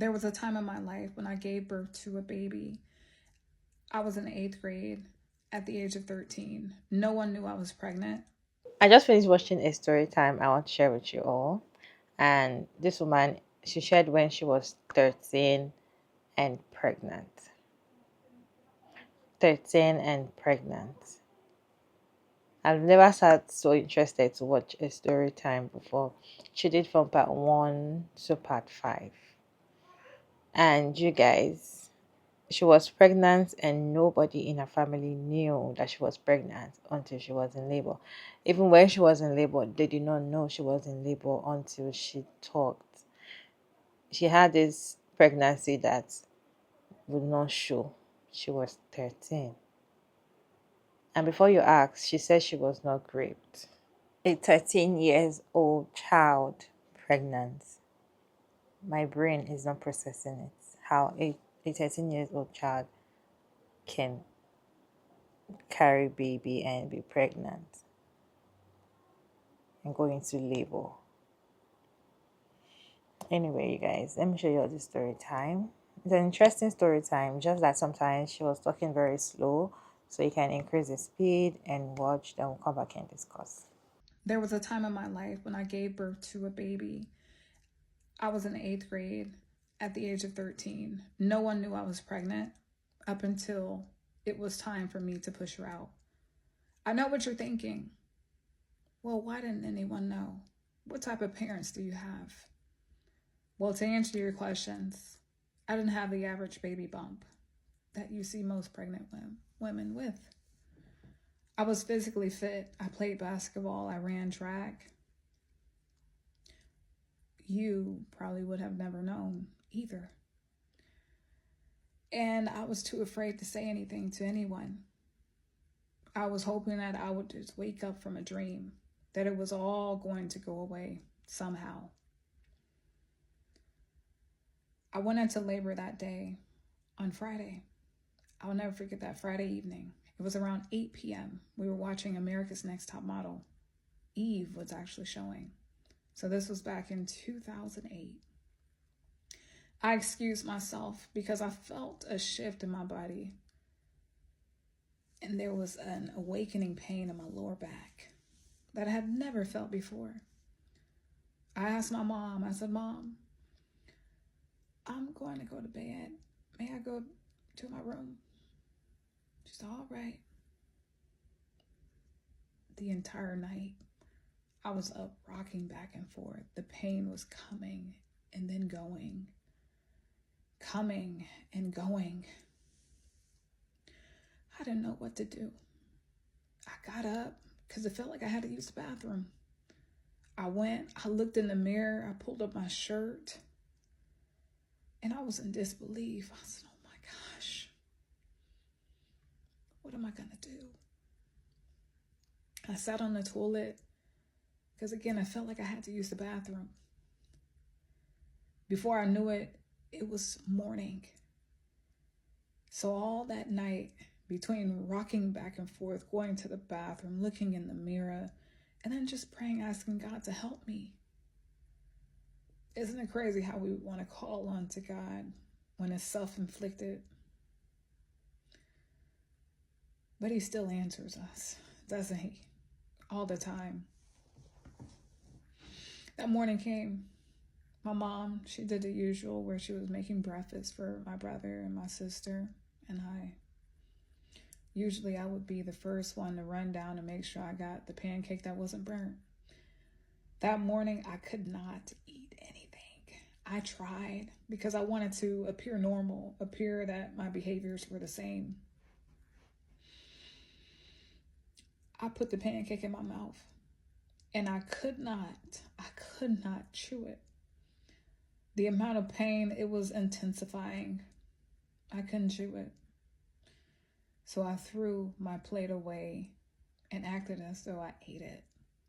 There was a time in my life when I gave birth to a baby. I was in 8th grade at the age of 13. No one knew I was pregnant. I just finished watching a story time I want to share with you all. And this woman, she shared when she was 13 and pregnant. 13 and pregnant. I've never sat so interested to watch a story time before. She did from part 1 to part 5. And you guys, she was pregnant and nobody in her family knew that she was pregnant until she was in labor. Even when she was in labor, they did not know she was in labor until she talked. She had this pregnancy that would not show. She was 13. And before you ask, she said she was not raped. A 13 years old child pregnant. My brain is not processing it. How a 13 years old child can carry baby and be pregnant and go into labor. Anyway, you guys, let me show you all the story time. It's an interesting story time, just that sometimes she was talking very slow, so you can increase the speed and watch, then we'll come back and discuss. There was a time in my life when I gave birth to a baby. I was in 8th grade at the age of 13. No one knew I was pregnant up until it was time for me to push her out. I know what you're thinking. Well, why didn't anyone know? What type of parents do you have? Well, to answer your questions, I didn't have the average baby bump that you see most pregnant women with. I was physically fit. I played basketball. I ran track. You probably would have never known either. And I was too afraid to say anything to anyone. I was hoping that I would just wake up from a dream, that it was all going to go away somehow. I went into labor that day on Friday. I'll never forget that Friday evening. It was around 8 p.m. We were watching America's Next Top Model. Eve was actually showing. So this was back in 2008. I excused myself because I felt a shift in my body. And there was an awakening pain in my lower back that I had never felt before. I asked my mom, I said, Mom, I'm going to go to bed. May I go to my room? She said, all right. The entire night, I was up rocking back and forth. The pain was coming and then going, coming and going. I didn't know what to do. I got up because it felt like I had to use the bathroom. I looked in the mirror, I pulled up my shirt, and I was in disbelief. I said, oh my gosh, what am I going to do? I sat on the toilet because, again, I felt like I had to use the bathroom. Before I knew it, it was morning. So all that night, between rocking back and forth, going to the bathroom, looking in the mirror, and then just praying, asking God to help me. Isn't it crazy how we want to call on to God when it's self-inflicted? But he still answers us, doesn't he? All the time. That morning came. My mom, she did the usual where she was making breakfast for my brother and my sister and I. Usually I would be the first one to run down and make sure I got the pancake that wasn't burnt. That morning I could not eat anything. I tried because I wanted to appear normal, appear that my behaviors were the same. I put the pancake in my mouth and I could not chew it. The amount of pain, it was intensifying. I couldn't chew it. So I threw my plate away and acted as though I ate it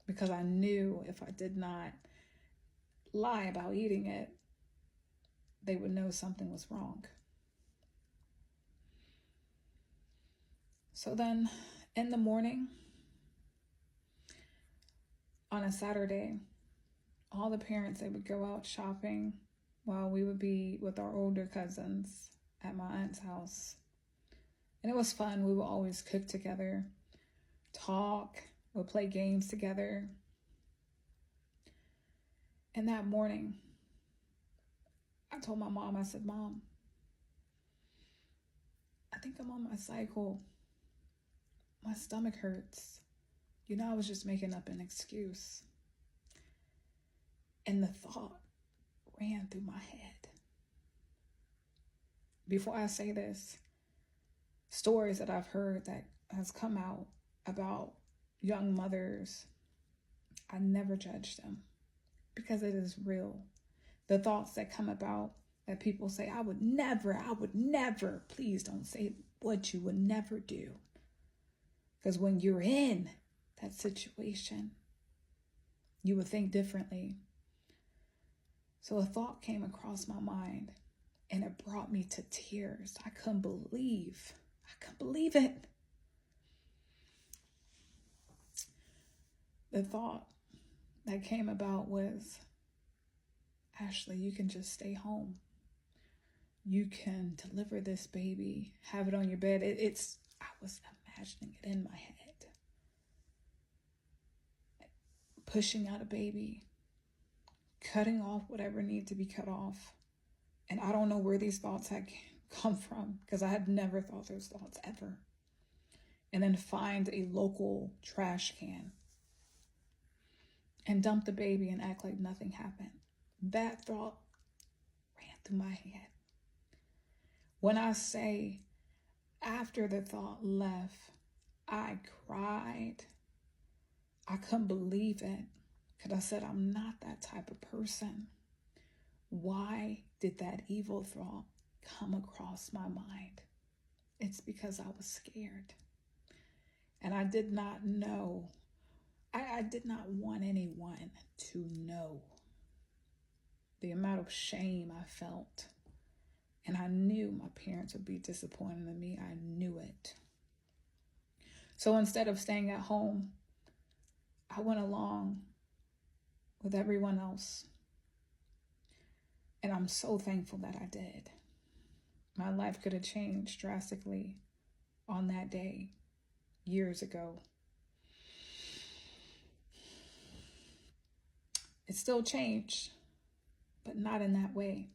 because I knew if I did not lie about eating it, they would know something was wrong. So then in the morning, on a Saturday, all the parents, they would go out shopping while we would be with our older cousins at my aunt's house. And it was fun. We would always cook together, talk, we'd play games together. And that morning, I told my mom, I said, Mom, I think I'm on my cycle. My stomach hurts. I was just making up an excuse. And the thought ran through my head. Before I say this, stories that I've heard that has come out about young mothers, I never judge them because it is real. The thoughts that come about that people say, I would never, please don't say what you would never do. Because when you're in that situation, you would think differently. So a thought came across my mind and it brought me to tears. I couldn't believe it. The thought that came about was, Ashley, you can just stay home. You can deliver this baby, have it on your bed. I was imagining it in my head. Pushing out a baby, cutting off whatever needed to be cut off. And I don't know where these thoughts had come from because I had never thought those thoughts ever. And then find a local trash can and dump the baby and act like nothing happened. That thought ran through my head. When I say after the thought left, I cried. I couldn't believe it because I said, I'm not that type of person. Why did that evil thought come across my mind? It's because I was scared. And I did not know. I did not want anyone to know the amount of shame I felt. And I knew my parents would be disappointed in me. I knew it. So instead of staying at home, I went along with everyone else. And I'm so thankful that I did. My life could have changed drastically on that day, years ago. It still changed, but not in that way.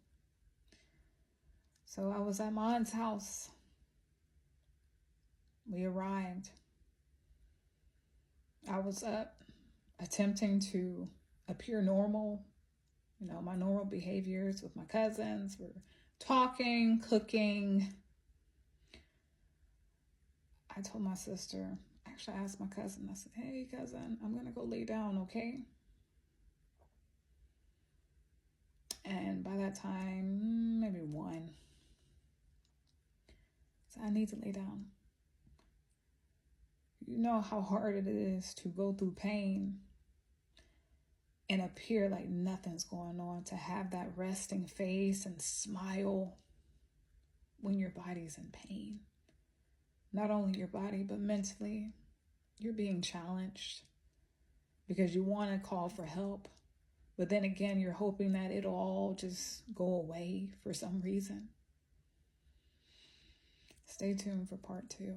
So I was at my aunt's house. We arrived. I was up attempting to appear normal, my normal behaviors with my cousins. We're talking, cooking. I told my sister, actually I asked my cousin, I said, hey cousin, I'm gonna go lay down, okay? And by that time, maybe 1. So I need to lay down. You know how hard it is to go through pain and appear like nothing's going on, to have that resting face and smile when your body's in pain. Not only your body, but mentally, you're being challenged because you want to call for help. But then again, you're hoping that it'll all just go away for some reason. Stay tuned for part 2.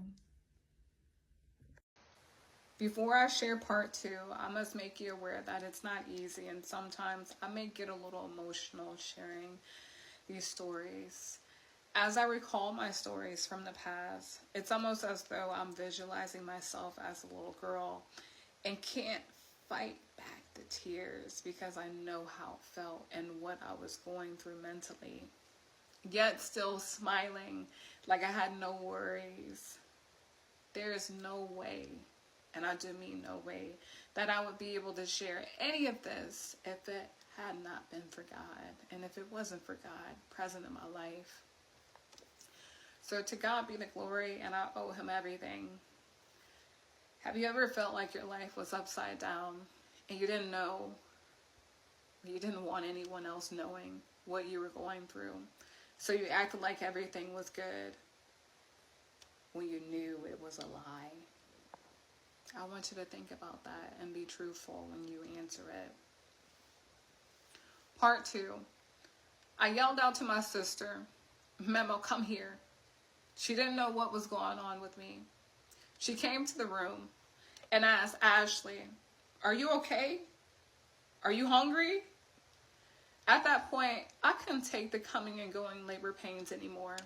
Before I share part 2, I must make you aware that it's not easy, and sometimes I may get a little emotional sharing these stories. As I recall my stories from the past, it's almost as though I'm visualizing myself as a little girl and can't fight back the tears because I know how it felt and what I was going through mentally. Yet still smiling like I had no worries. There is no way, and I do mean no way, that I would be able to share any of this if it had not been for God and if it wasn't for God present in my life. So to God be the glory, and I owe him everything. Have you ever felt like your life was upside down and you didn't know, you didn't want anyone else knowing what you were going through? So you acted like everything was good when you knew it was a lie. I want you to think about that and be truthful when you answer it. Part 2. I yelled out to my sister, Memo, come here. She didn't know what was going on with me. She came to the room and asked Ashley, are you okay? Are you hungry? At that point, I couldn't take the coming and going labor pains anymore.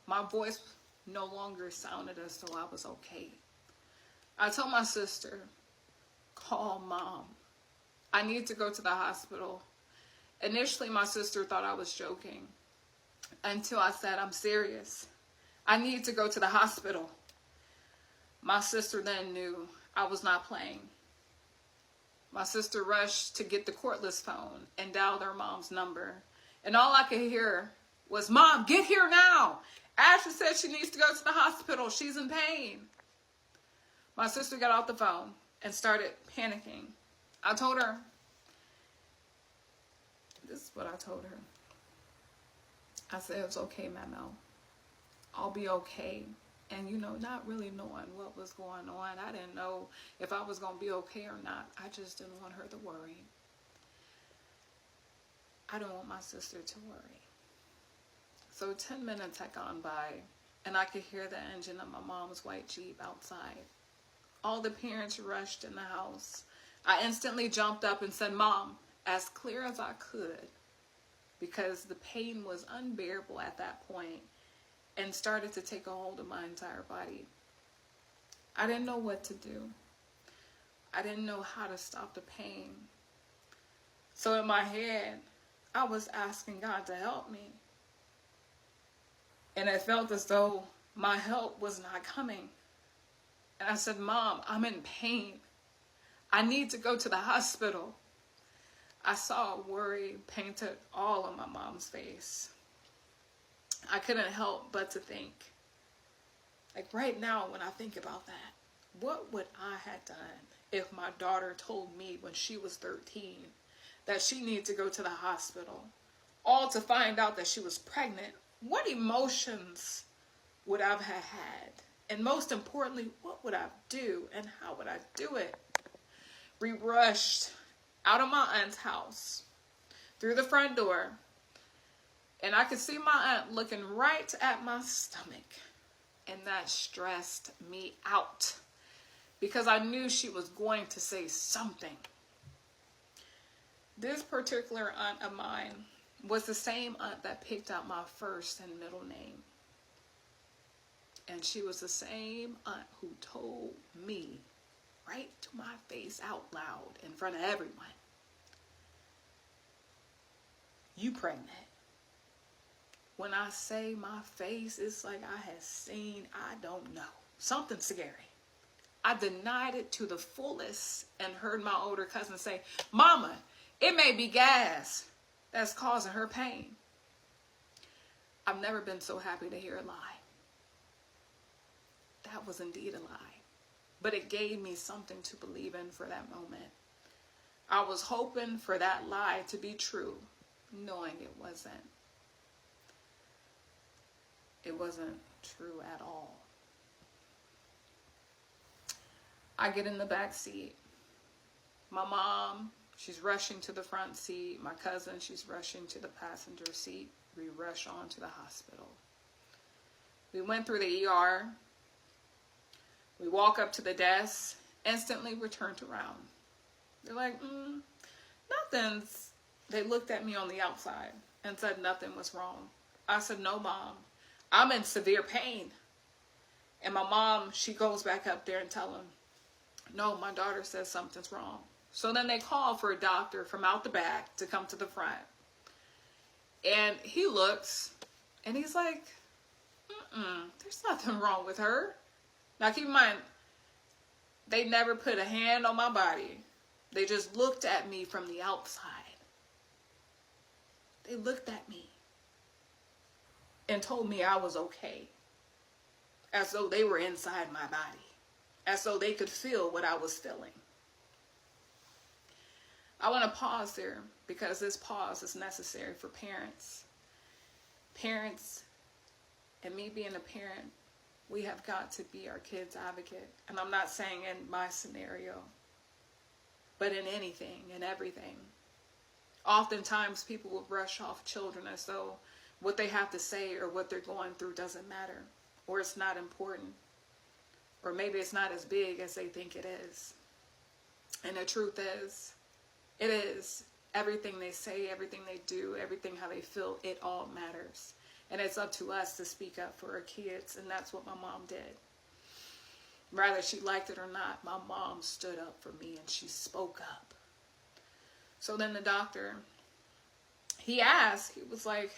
My voice no longer sounded as though I was okay. I told my sister, call Mom. I need to go to the hospital. Initially, my sister thought I was joking until I said, I'm serious. I need to go to the hospital. My sister then knew I was not playing. My sister rushed to get the cordless phone and dialed her mom's number. And all I could hear was, Mom, get here now. Ashley said she needs to go to the hospital. She's in pain. My sister got off the phone and started panicking. I told her, this is what I told her. I said, it's okay, Mamo. I'll be okay. And, not really knowing what was going on, I didn't know if I was going to be okay or not. I just didn't want her to worry. I don't want my sister to worry. So 10 minutes had gone by, and I could hear the engine of my mom's white Jeep outside. All the parents rushed in the house. I instantly jumped up and said, Mom, as clear as I could, because the pain was unbearable at that point and started to take a hold of my entire body. I didn't know what to do. I didn't know how to stop the pain. So in my head, I was asking God to help me. And it felt as though my help was not coming. And I said, Mom, I'm in pain. I need to go to the hospital. I saw worry painted all on my mom's face. I couldn't help but to think, like right now when I think about that, what would I have done if my daughter told me when she was 13 that she needed to go to the hospital, all to find out that she was pregnant? What emotions would I have had? And most importantly, what would I do and how would I do it? We rushed out of my aunt's house through the front door, and I could see my aunt looking right at my stomach, and that stressed me out because I knew she was going to say something. This particular aunt of mine was the same aunt that picked out my first and middle name. And she was the same aunt who told me right to my face out loud in front of everyone, you pregnant. When I say my face, it's like I had seen, I don't know, something scary. I denied it to the fullest and heard my older cousin say, Mama, it may be gas that's causing her pain. I've never been so happy to hear a lie. That was indeed a lie. But it gave me something to believe in for that moment. I was hoping for that lie to be true, knowing it wasn't. It wasn't true at all. I get in the back seat. My mom, she's rushing to the front seat. My cousin, she's rushing to the passenger seat. We rush on to the hospital. We went through the ER. We walk up to the desk. Instantly, we're turned around. They're like, nothing's. They looked at me on the outside and said nothing was wrong. I said, no, Mom. I'm in severe pain. And my mom, she goes back up there and tell them, no, my daughter says something's wrong. So then they call for a doctor from out the back to come to the front. And he looks and he's like, there's nothing wrong with her. Now keep in mind, they never put a hand on my body. They just looked at me from the outside. They looked at me and told me I was okay. As though they were inside my body. As though they could feel what I was feeling. I want to pause there because this pause is necessary for parents. Parents, and me being a parent, we have got to be our kids' advocate. And I'm not saying in my scenario, but in anything and everything. Oftentimes people will brush off children as though what they have to say or what they're going through doesn't matter, or it's not important, or maybe it's not as big as they think it is. And the truth is, it is. Everything they say, everything they do, everything how they feel, it all matters. And it's up to us to speak up for our kids, and that's what my mom did. Whether she liked it or not, my mom stood up for me and she spoke up. So then the doctor, he asked, he was like,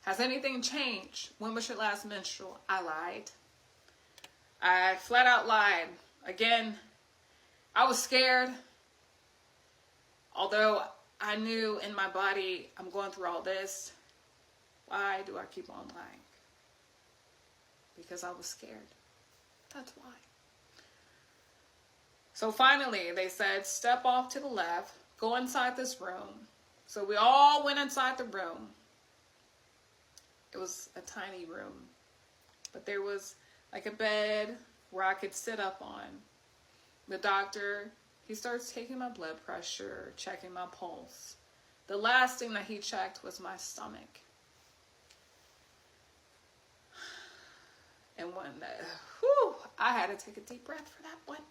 has anything changed? When was your last menstrual? I lied. I flat out lied. Again, I was scared. Although I knew in my body, I'm going through all this. Why do I keep on lying? Because I was scared. That's why. So finally, they said, step off to the left, go inside this room. So we all went inside the room. It was a tiny room, but there was like a bed where I could sit up on. The doctor, he starts taking my blood pressure, checking my pulse. The last thing that he checked was my stomach. And when I had to take a deep breath for that one.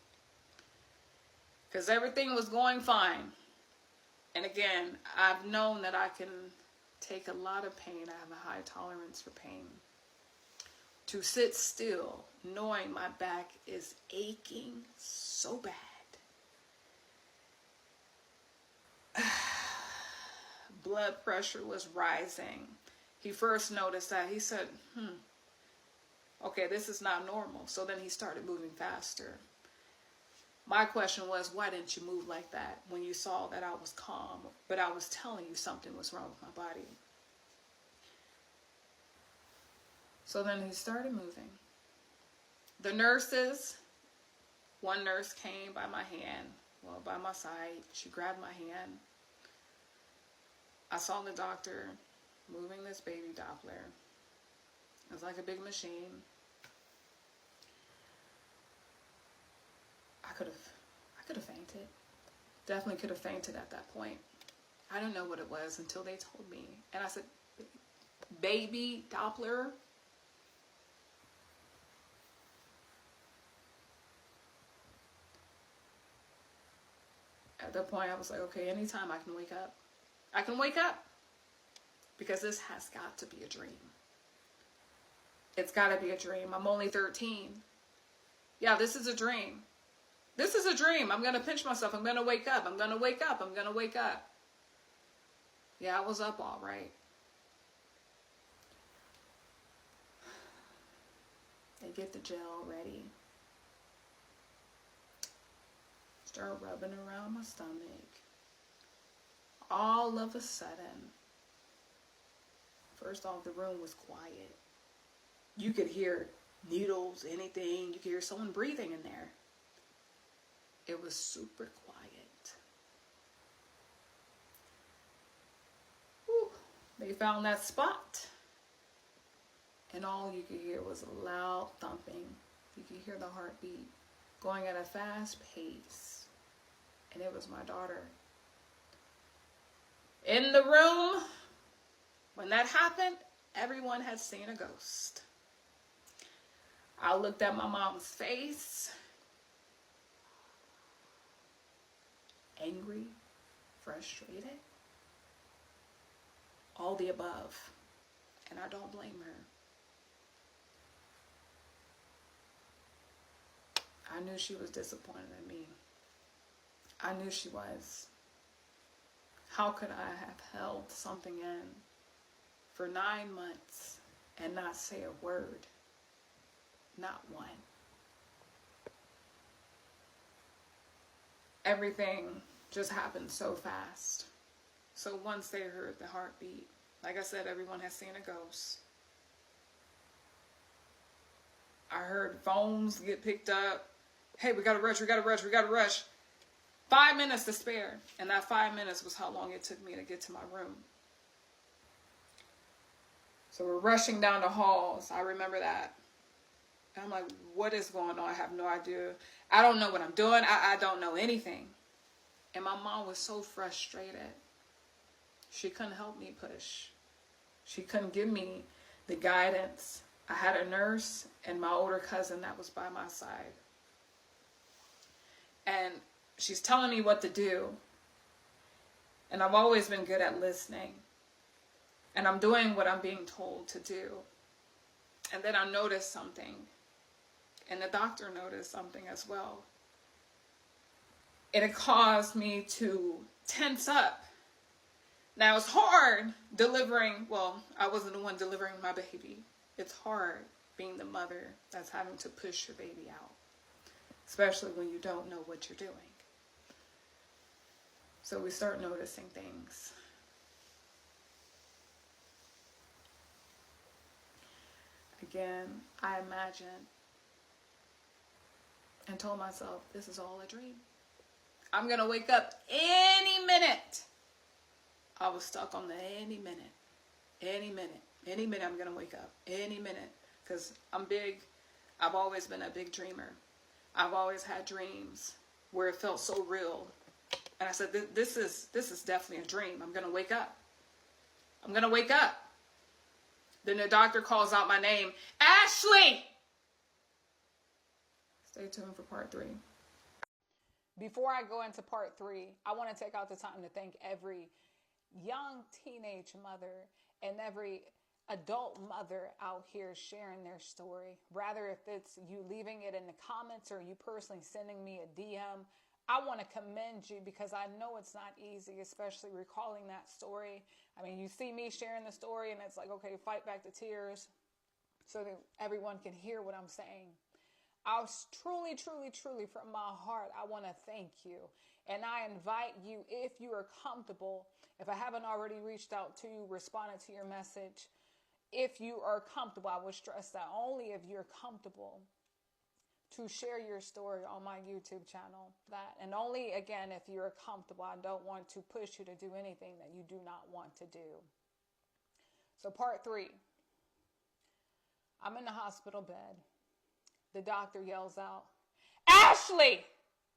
Because everything was going fine. And again, I've known that I can take a lot of pain. I have a high tolerance for pain. To sit still, knowing my back is aching so bad. Blood pressure was rising. He first noticed that. He said, okay, this is not normal. So then he started moving faster. My question was, why didn't you move like that when you saw that I was calm, but I was telling you something was wrong with my body? So then he started moving. The nurses, one nurse came by my hand, well, by my side. She grabbed my hand. I saw the doctor moving this baby Doppler. It was like a big machine. I could have fainted. Definitely could have fainted at that point. I didn't know what it was until they told me. And I said, baby Doppler? At that point, I was like, okay, anytime I can wake up. I can wake up. Because this has got to be a dream. It's got to be a dream. I'm only 13. Yeah, this is a dream. This is a dream. I'm going to pinch myself. I'm going to wake up. I'm going to wake up. I'm going to wake up. Yeah, I was up all right. They get the gel ready. Start rubbing around my stomach. All of a sudden, first off, the room was quiet. You could hear needles, anything. You could hear someone breathing in there. It was super quiet. Whew. They found that spot. And all you could hear was a loud thumping. You could hear the heartbeat going at a fast pace. And it was my daughter. In the room, when that happened, everyone had seen a ghost. I looked at my mom's face. Angry, frustrated, all the above. And I don't blame her. I knew she was disappointed in me. I knew she was. How could I have held something in for 9 months and not say a word? Not one. Everything just happened so fast. So once they heard the heartbeat, like I said, everyone has seen a ghost. I heard phones get picked up. Hey, we gotta rush, we gotta rush, we gotta rush. 5 minutes to spare. And that 5 minutes was how long it took me to get to my room. So we're rushing down the halls. I remember that. And I'm like, what is going on? I have no idea. I don't know what I'm doing. I don't know anything. And my mom was so frustrated. She couldn't help me push. She couldn't give me the guidance. I had a nurse and my older cousin that was by my side. And she's telling me what to do. And I've always been good at listening. And I'm doing what I'm being told to do. And then I noticed something. And the doctor noticed something as well. It caused me to tense up. Now it's hard delivering, well, I wasn't the one delivering my baby. It's hard being the mother that's having to push your baby out, especially when you don't know what you're doing. So we start noticing things. Again, I imagined and told myself, this is all a dream. I'm going to wake up any minute. I was stuck on the any minute. Any minute I'm going to wake up. Any minute. Because I'm big. I've always been a big dreamer. I've always had dreams where it felt so real. And I said, this is definitely a dream. I'm going to wake up. I'm going to wake up. Then the doctor calls out my name. Ashley! Stay tuned for part 3. Before I go into part 3, I want to take out the time to thank every young teenage mother and every adult mother out here sharing their story. Rather, if it's you leaving it in the comments or you personally sending me a DM, I want to commend you because I know it's not easy, especially recalling that story. I mean, you see me sharing the story and it's like, okay, fight back the tears so that everyone can hear what I'm saying. I was truly from my heart, I want to thank you. And I invite you, if you are comfortable, if I haven't already reached out to you, responded to your message, if you are comfortable, I would stress that only if you're comfortable to share your story on my YouTube channel. That, and only, again, if you're comfortable. I don't want to push you to do anything that you do not want to do. So part 3. I'm in the hospital bed. The doctor yells out, Ashley!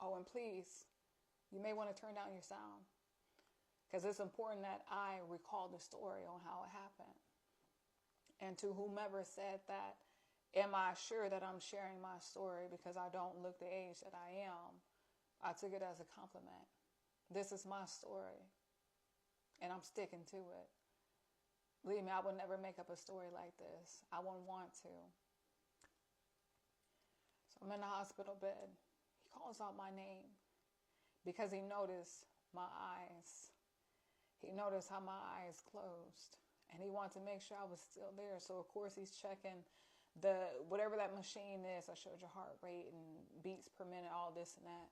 Oh, and please, you may want to turn down your sound because it's important that I recall the story on how it happened. And to whomever said that, am I sure that I'm sharing my story because I don't look the age that I am? I took it as a compliment. This is my story, and I'm sticking to it. Believe me, I would never make up a story like this. I wouldn't want to. So I'm in the hospital bed. He calls out my name because he noticed my eyes. He noticed how my eyes closed, and he wanted to make sure I was still there. So of course he's checking the whatever that machine is. I showed your heart rate and beats per minute, all this and that.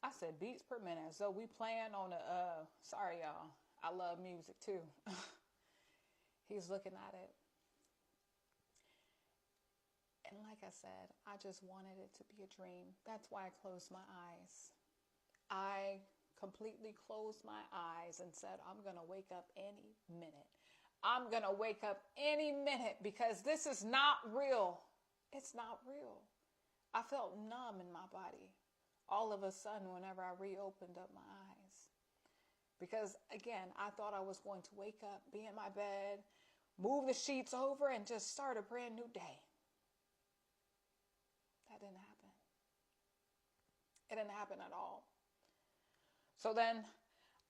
I said beats per minute. So we playing on a sorry y'all, I love music too. He's looking at it. And like I said, I just wanted it to be a dream. That's why I closed my eyes. I completely closed my eyes and said, I'm going to wake up any minute. I'm going to wake up any minute because this is not real. It's not real. I felt numb in my body all of a sudden whenever I reopened up my eyes. Because again, I thought I was going to wake up, be in my bed, move the sheets over and just start a brand new day. That didn't happen. It didn't happen at all. So then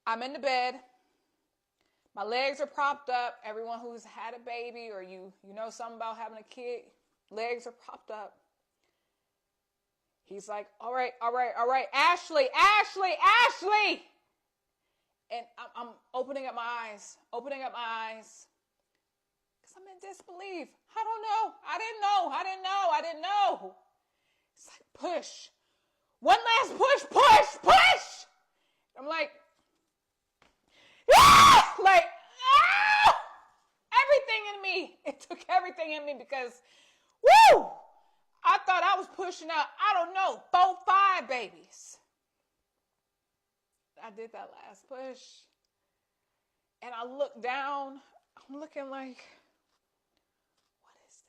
I'm in the bed. My legs are propped up. Everyone who's had a baby or you know something about having a kid, legs are propped up. He's like, all right. Ashley. And I'm opening up my eyes. Because I'm in disbelief. I don't know. I didn't know. It's like, push. One last push. I'm like, everything in me. It took everything in me because, I thought I was pushing out, 4, 5 babies. I did that last push. And I looked down. I'm looking like, what is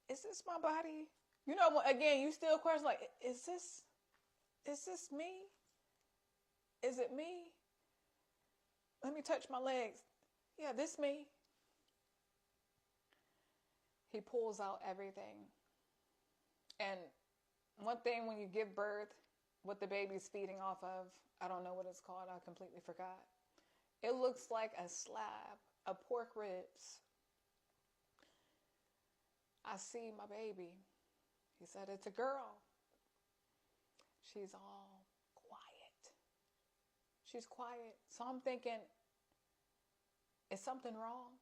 this? Is this my body? Again, you still question is this me? Is it me? Let me touch my legs. Yeah, this me. He pulls out everything. And one thing when you give birth, what the baby's feeding off of, I don't know what it's called. I completely forgot. It looks like a slab of pork ribs. I see my baby. He said, it's a girl. She's all quiet. She's quiet. So I'm thinking, is something wrong?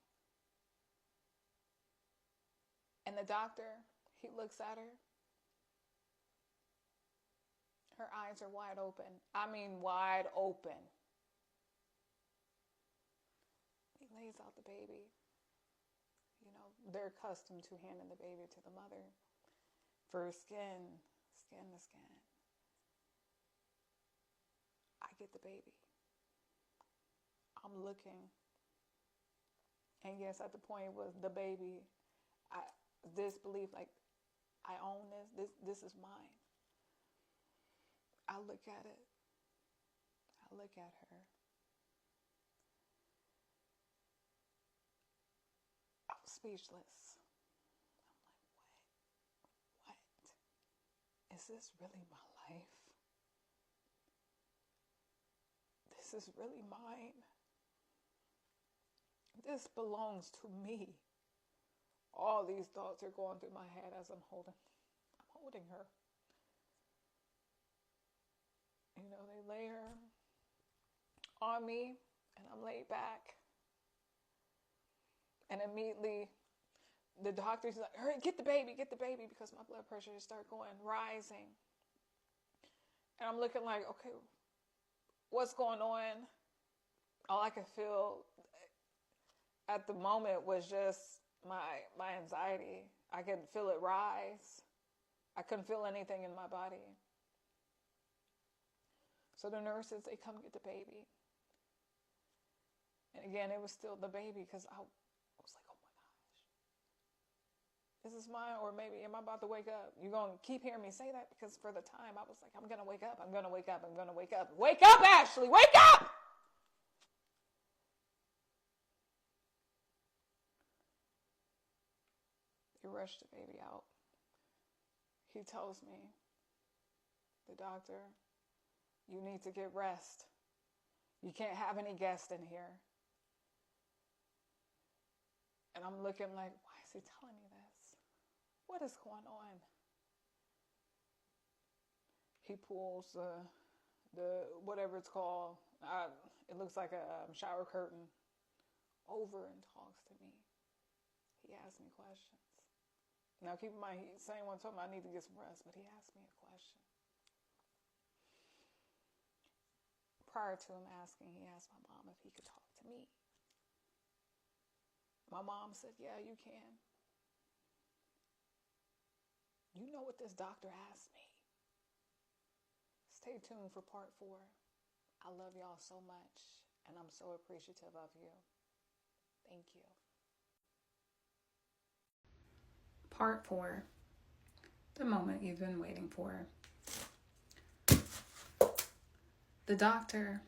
And the doctor, he looks at her. Her eyes are wide open. I mean, wide open. He lays out the baby. You know, they're accustomed to handing the baby to the mother for skin to skin. I get the baby. I'm looking. And yes, at the point was the baby, disbelief, like, I own this. This is mine. I look at it. I look at her. I'm speechless. I'm like, what? Is this really my life? This is really mine. This belongs to me. All these thoughts are going through my head as I'm holding her. You know, they lay her on me, and I'm laid back. And immediately, the doctor's like, hurry, get the baby, because my blood pressure just started rising. And I'm looking like, okay, what's going on? All I could feel at the moment was just my anxiety. I could feel it rise. I couldn't feel anything in my body. So the nurses, they come get the baby. And again, it was still the baby because I was like, oh my gosh. Is this mine? Or maybe am I about to wake up? You're going to keep hearing me say that because for the time I was like, I'm going to wake up. I'm going to wake up. I'm going to wake up. Wake up, Ashley. Wake up! They rushed the baby out. He tells me, the doctor, you need to get rest. You can't have any guests in here. And I'm looking like, why is he telling me this? What is going on? He pulls the whatever it's called, it looks like a shower curtain, over and talks to me. He asks me questions. Now keep in mind, he's saying one time I need to get some rest, but he asked me a question. Prior to him asking, he asked my mom if he could talk to me. My mom said, yeah, you can. You know what this doctor asked me. Stay tuned for part 4. I love y'all so much, and I'm so appreciative of you. Thank you. Part 4. The moment you've been waiting for. The doctor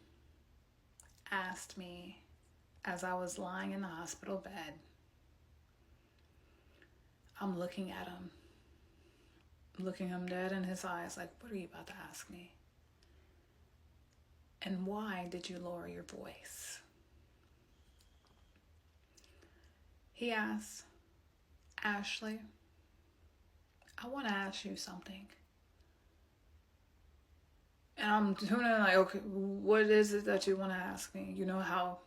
asked me as I was lying in the hospital bed. I'm looking at him. Looking him dead in his eyes like, what are you about to ask me? And why did you lower your voice? He asked, Ashley, I want to ask you something. And I'm tuning in like, okay, what is it that you want to ask me? You know how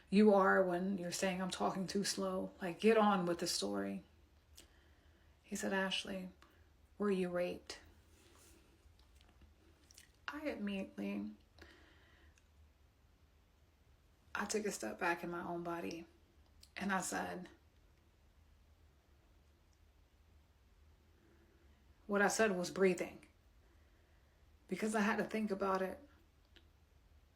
you are when you're saying I'm talking too slow. Like, get on with the story. He said, Ashley, were you raped? I took a step back in my own body and I said, what I said was breathing because I had to think about it.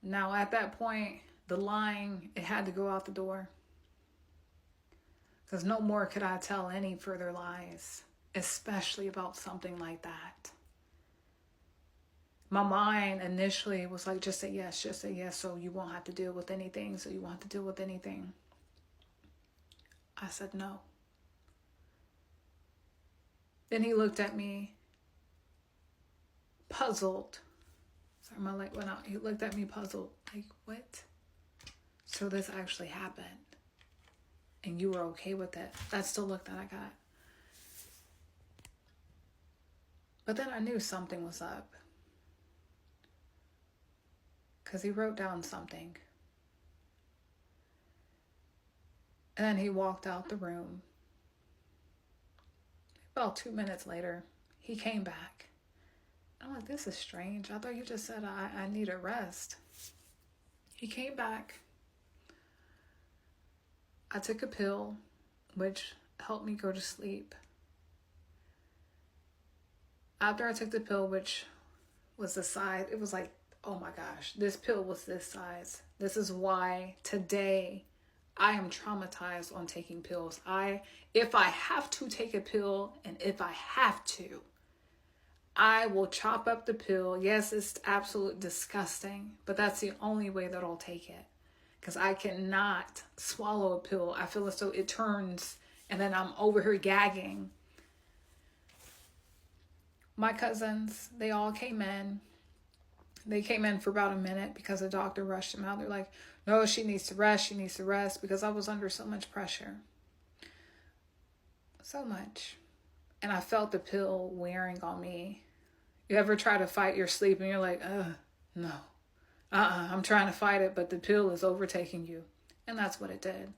Now at that point, the lying, it had to go out the door because no more could I tell any further lies, especially about something like that. My mind initially was like, just say yes, so you won't have to deal with anything, so you won't have to deal with anything. I said no. Then he looked at me, puzzled. Sorry, my light went out. He looked at me puzzled, like, what? So this actually happened, and you were okay with it? That's the look that I got. But then I knew something was up, because he wrote down something. And then he walked out the room. About 2 minutes later, he came back. I'm like, this is strange. I thought you just said I need a rest. He came back. I took a pill, which helped me go to sleep. After I took the pill, which was the size, it was like, oh my gosh, this pill was this size. This is why today I am traumatized on taking pills. If I have to take a pill, and if I have to, I will chop up the pill. Yes, it's absolutely disgusting, but that's the only way that I'll take it. Because I cannot swallow a pill. I feel as though it turns, and then I'm over here gagging. My cousins, they all came in. They came in for about a minute because the doctor rushed them out. They're like, no, she needs to rest. She needs to rest, because I was under so much pressure. So much. And I felt the pill wearing on me. You ever try to fight your sleep and you're like, no. I'm trying to fight it, but the pill is overtaking you. And that's what it did.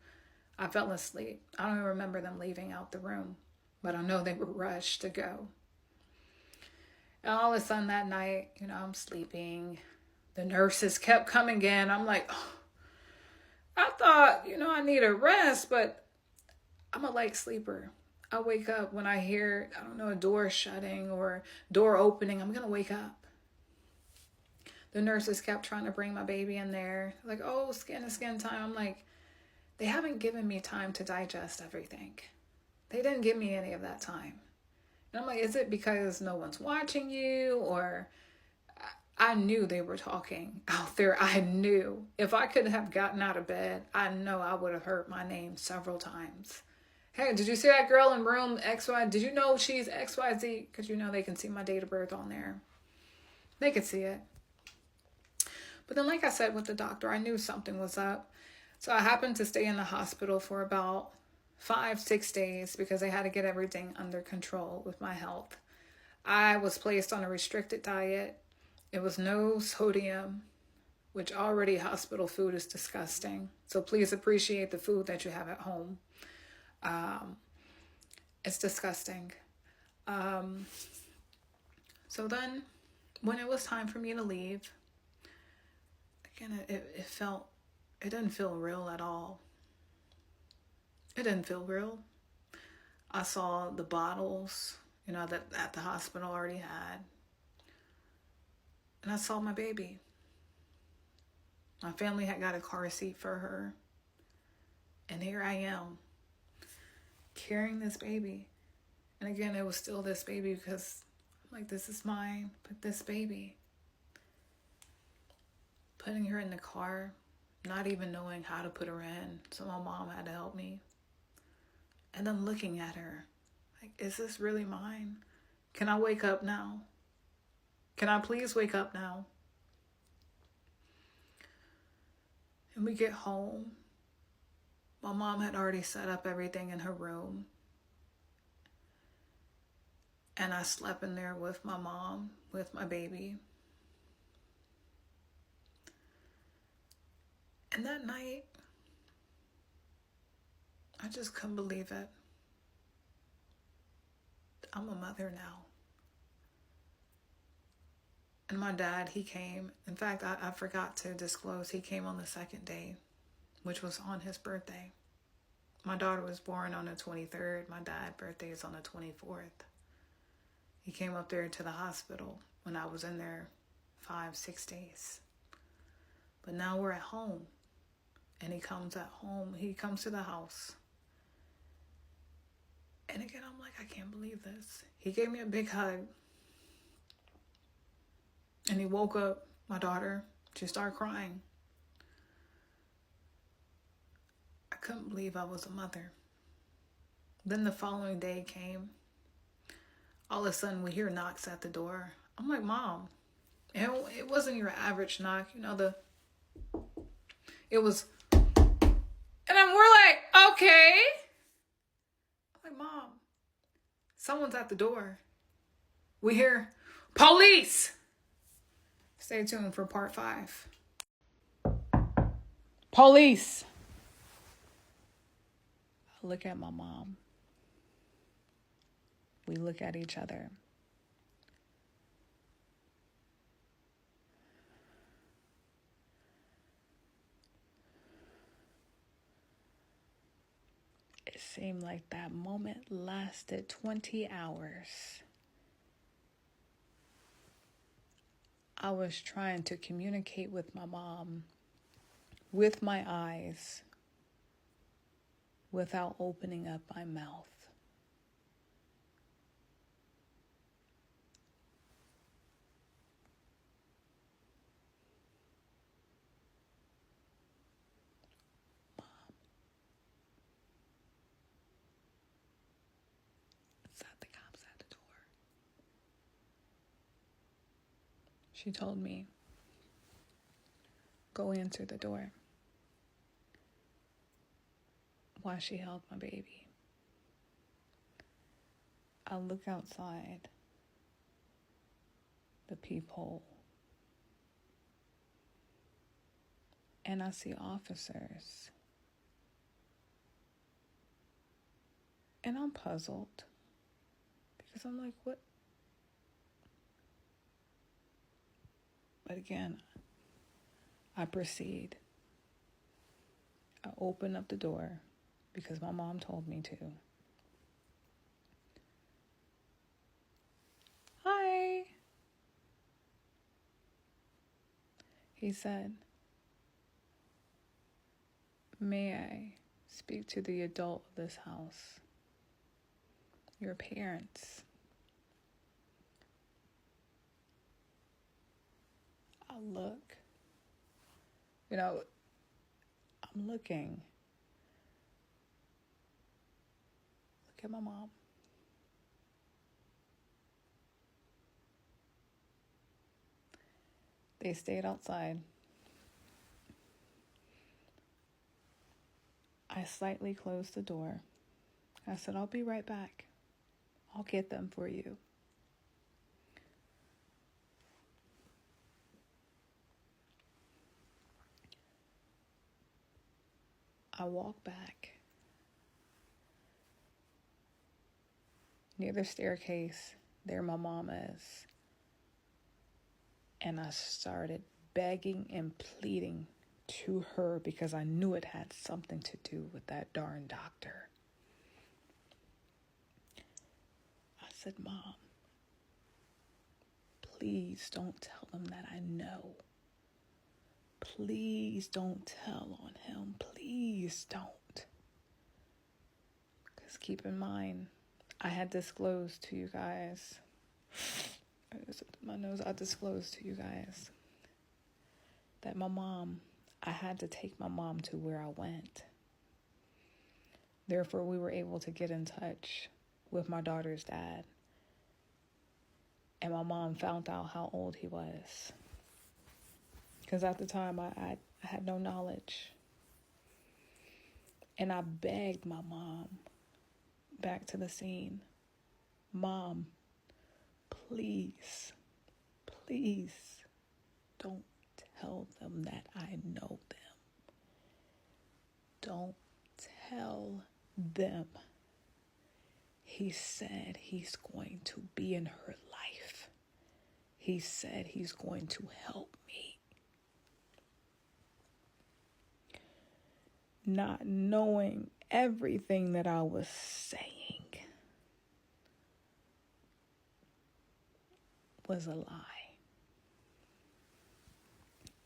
I fell asleep. I don't even remember them leaving out the room, but I know they were rushed to go. And all of a sudden that night, I'm sleeping. The nurses kept coming in. I'm like, oh, I thought, I need a rest, but I'm a light sleeper. I wake up when I hear, I don't know, a door shutting or door opening. I'm going to wake up. The nurses kept trying to bring my baby in there. Like, oh, skin to skin time. I'm like, they haven't given me time to digest everything. They didn't give me any of that time. And I'm like, is it because no one's watching you? Or I knew they were talking out there. I knew. If I could have gotten out of bed, I know I would have heard my name several times. Hey, did you see that girl in room XY? Did you know she's XYZ? Because they can see my date of birth on there. They could see it. But then, like I said with the doctor, I knew something was up. So I happened to stay in the hospital for about 5-6 days because they had to get everything under control with my health. I was placed on a restricted diet. It was no sodium, which already hospital food is disgusting. So please appreciate the food that you have at home. It's disgusting. So then when it was time for me to leave, again, it didn't feel real at all. It didn't feel real. I saw the bottles, that the hospital already had. And I saw my baby. My family had got a car seat for her. And here I am, carrying this baby. And again, it was still this baby because I'm like, this is mine, but this baby. Putting her in the car, not even knowing how to put her in. So my mom had to help me. And then looking at her, like, is this really mine? Can I wake up now? Can I please wake up now? And we get home. My mom had already set up everything in her room. And I slept in there with my mom, with my baby. And that night, I just couldn't believe it. I'm a mother now. And my dad, he came. In fact, I forgot to disclose, he came on the second day, which was on his birthday. My daughter was born on the 23rd. My dad's birthday is on the 24th. He came up there to the hospital when I was in there 5-6 days. But now we're at home. And he comes at home. He comes to the house. And again, I'm like, I can't believe this. He gave me a big hug. And he woke up my daughter. She started crying. I couldn't believe I was a mother. Then the following day came. All of a sudden, we hear knocks at the door. I'm like, Mom. And it wasn't your average knock. It was, and we're like, okay. I'm like, Mom, someone's at the door. We hear, police. Stay tuned for part 5. Police. I look at my mom. We look at each other. It seemed like that moment lasted 20 hours. I was trying to communicate with my mom with my eyes without opening up my mouth. Sat the cops at the door. She told me, go answer the door, while she held my baby. I look outside the peephole and I see officers. And I'm puzzled because I'm like, what? But again, I proceed. I open up the door because my mom told me to. Hi. He said, may I speak to the adult of this house? Your parents. I look. I'm looking. Look at my mom. They stayed outside. I slightly closed the door. I said, I'll be right back. I'll get them for you. I walk back. Near the staircase, there my mom is. And I started begging and pleading to her because I knew it had something to do with that darn doctor. I said, Mom, please don't tell them that I know. Please don't tell on him. Please don't. Because keep in mind, I had disclosed to you guys. My nose, I disclosed to you guys that I had to take my mom to where I went. Therefore, we were able to get in touch with my daughter's dad. And my mom found out how old he was. Because at the time, I had no knowledge. And I begged my mom back to the scene. Mom, please, please don't tell them that I know them. Don't tell them. He said he's going to be in her life. He said he's going to help me. Not knowing everything that I was saying was a lie.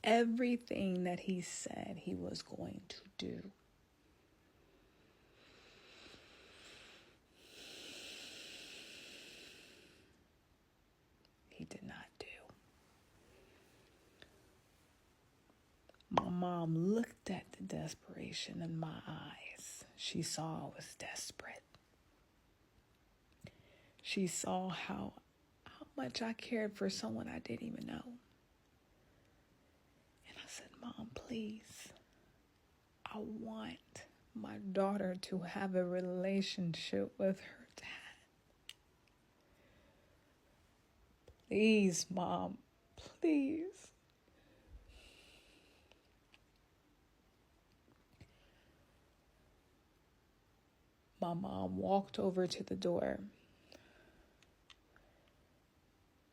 Everything that he said he was going to do, he did not do. mom looked at the desperation in my eyes, she saw I was desperate. She saw how much I cared for someone I didn't even know. And I said, Mom, please, I want my daughter to have a relationship with her dad. Please, Mom, please. My mom walked over to the door,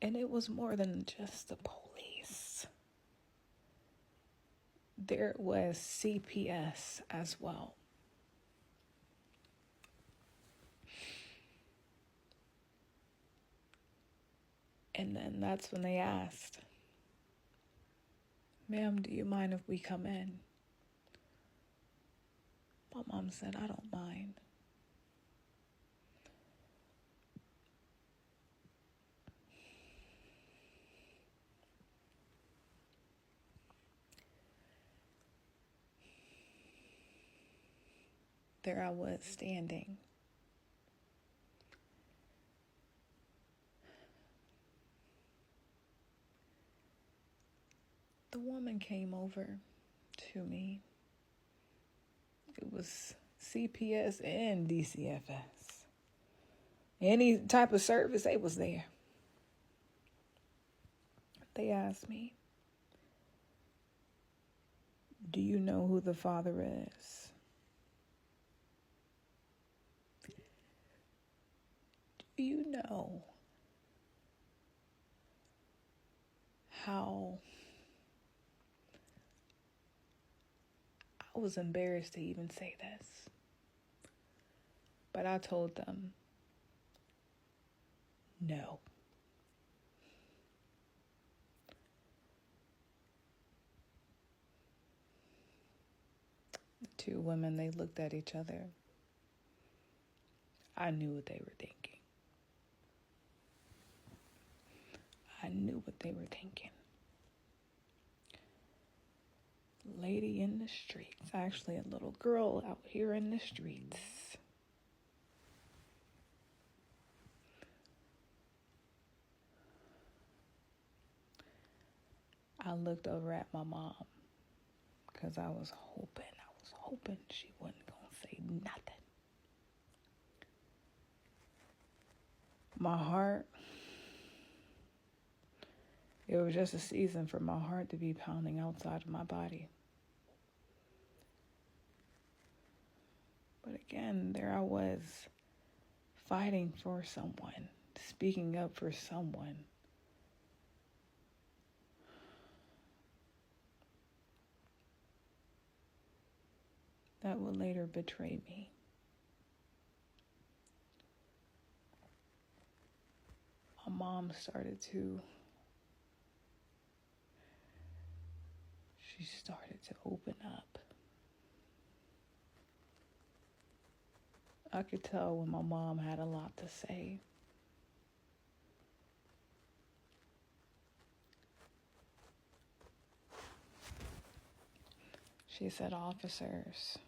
and it was more than just the police. There was CPS as well. And then that's when they asked, Ma'am, do you mind if we come in? My mom said, I don't mind. There I was standing. The woman came over to me. It was CPS and DCFS. Any type of service, they was there. They asked me, do you know who the father is? Do you know how I was embarrassed to even say this? But I told them, no. The two women, they looked at each other. I knew what they were thinking. I knew what they were thinking. Lady in the streets, actually a little girl out here in the streets. I looked over at my mom because I was hoping she wasn't going to say nothing. My heart, it was just a season for my heart to be pounding outside of my body. But again, there I was, fighting for someone, speaking up for someone. That would later betray me. My mom started to open up. I could tell when my mom had a lot to say. She said officers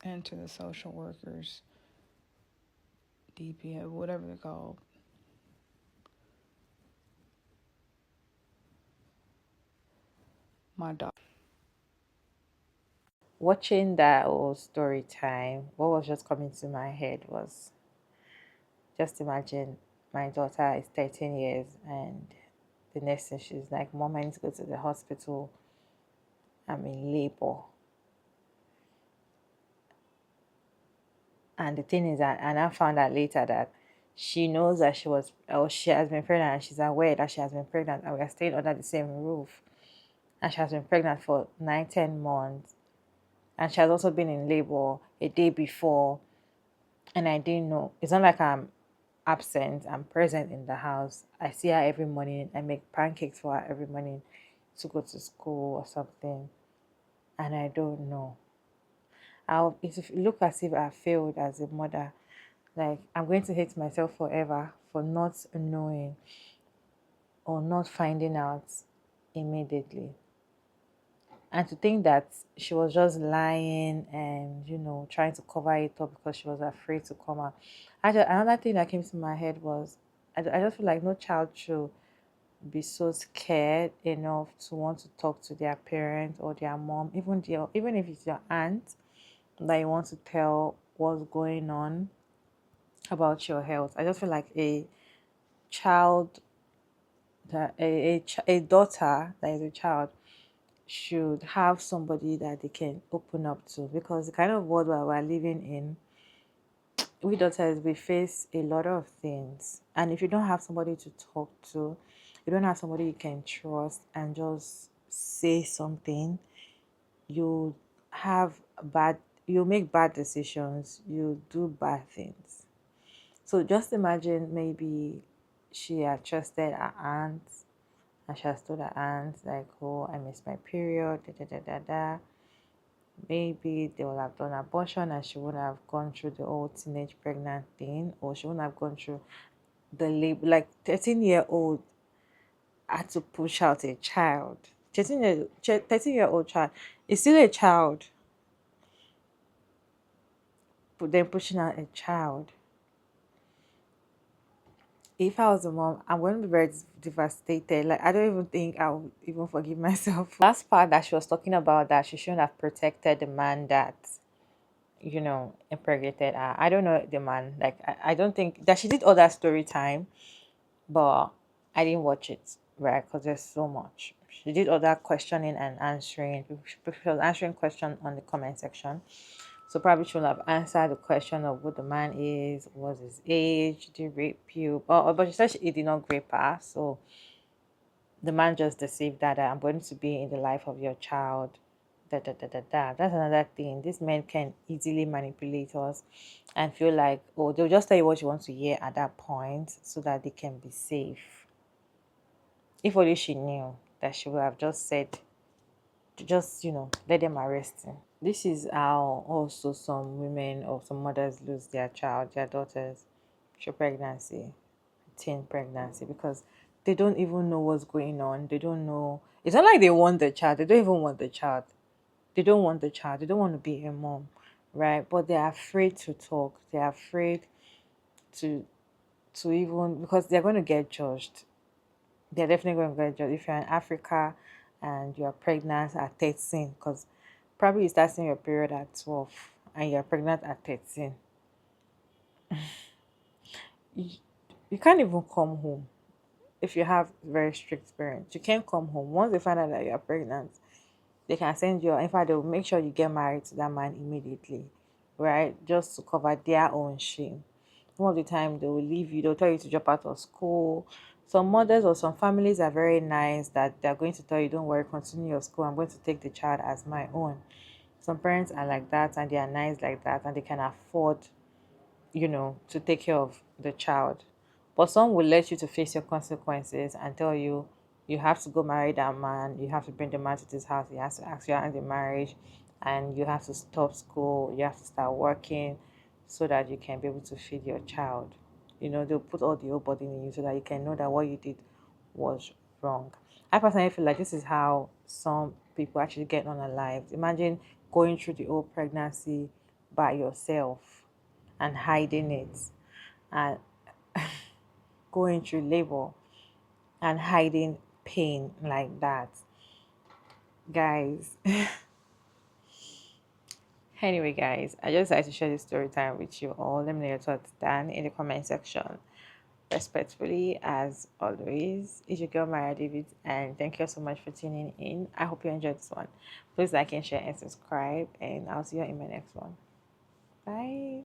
and to the social workers, DPS, whatever they're called, my daughter. Watching that old story time, what was just coming to my head was, just imagine my daughter is 13 years and the next thing she's like, Mom, I need to go to the hospital. I'm in labor. And the thing is that, and I found out later that she knows that she has been pregnant, and she's aware that she has been pregnant, and we are staying under the same roof. And she has been pregnant for 9-10 months. And she has also been in labor a day before. And I didn't know. It's not like I'm absent. I'm present in the house. I see her every morning. I make pancakes for her every morning to go to school or something. And I don't know. It look as if I failed as a mother. Like, I'm going to hate myself forever for not knowing or not finding out immediately. And to think that she was just lying and, trying to cover it up because she was afraid to come out. Another thing that came to my head was, I just feel like no child should be so scared enough to want to talk to their parent or their mom, even if it's your aunt, that you want to tell what's going on about your health. I just feel like child a daughter that is a child should have somebody that they can open up to, because the kind of world where we're living in, we daughters, we face a lot of things, and if you don't have somebody to talk to, you don't have somebody you can trust and just say something, you have bad you make bad decisions, you do bad things. So just imagine, maybe she had trusted her aunt, and she has told her aunt like, oh, I missed my period, da da da da da. Maybe they would have done abortion and she wouldn't have gone through the whole teenage pregnant thing, or she wouldn't have gone through the labor. Like 13-year-old had to push out a child. 13-year-old child is still a child, but then pushing out a child. If I was a mom, I'm going to be very devastated. Like, I don't even think I would even forgive myself. Last part that she was talking about, that she shouldn't have protected the man that, impregnated her. I don't know the man. Like, I don't think that she did all that story time, but I didn't watch it, right? Because there's so much. She did all that questioning and answering. She was answering questions on the comment section. So probably she will have answered the question of what the man is, what's his age, did he rape you? But she said he did not rape her. So the man just deceived that I'm going to be in the life of your child. Da, da, da, da, da. That's another thing. These men can easily manipulate us and feel like, oh, they'll just tell you what you want to hear at that point so that they can be safe. If only she knew that she would have just said, just, let them arrest him. This is how also some women or some mothers lose their child, their daughters, through pregnancy, teen pregnancy, because they don't even know what's going on. They don't know. It's not like they want the child. They don't even want the child. They don't want the child. They don't want to be a mom, right? But they're afraid to talk. They're afraid to even, because they're going to get judged. They're definitely going to get judged if you're in Africa and you're pregnant at 13, because probably you start seeing your period at 12 and you're pregnant at 13. You, you can't even come home if you have very strict parents. You can't come home. Once they find out that you're pregnant, they can send you. In fact, they will make sure you get married to that man immediately, right? Just to cover their own shame. Some of the time, they will leave you. They'll tell you to drop out of school. Some mothers or some families are very nice that they're going to tell you, don't worry, continue your school. I'm going to take the child as my own. Some parents are like that and they are nice like that and they can afford, to take care of the child. But some will let you to face your consequences and tell you, you have to go marry that man, you have to bring the man to this house, he has to ask you out in the marriage, and you have to stop school, you have to start working so that you can be able to feed your child. They'll put all the whole burden in you so that you can know that what you did was wrong. I personally feel like this is how some people actually get unalived. Imagine going through the whole pregnancy by yourself and hiding it, and going through labor and hiding pain like that, guys. Anyway, guys, I just like to share this story time with you all. Let me know your thoughts down in the comment section. Respectfully, as always, it's your girl Mara David, and thank you so much for tuning in. I hope you enjoyed this one. Please like and share and subscribe, and I'll see you in my next one. Bye.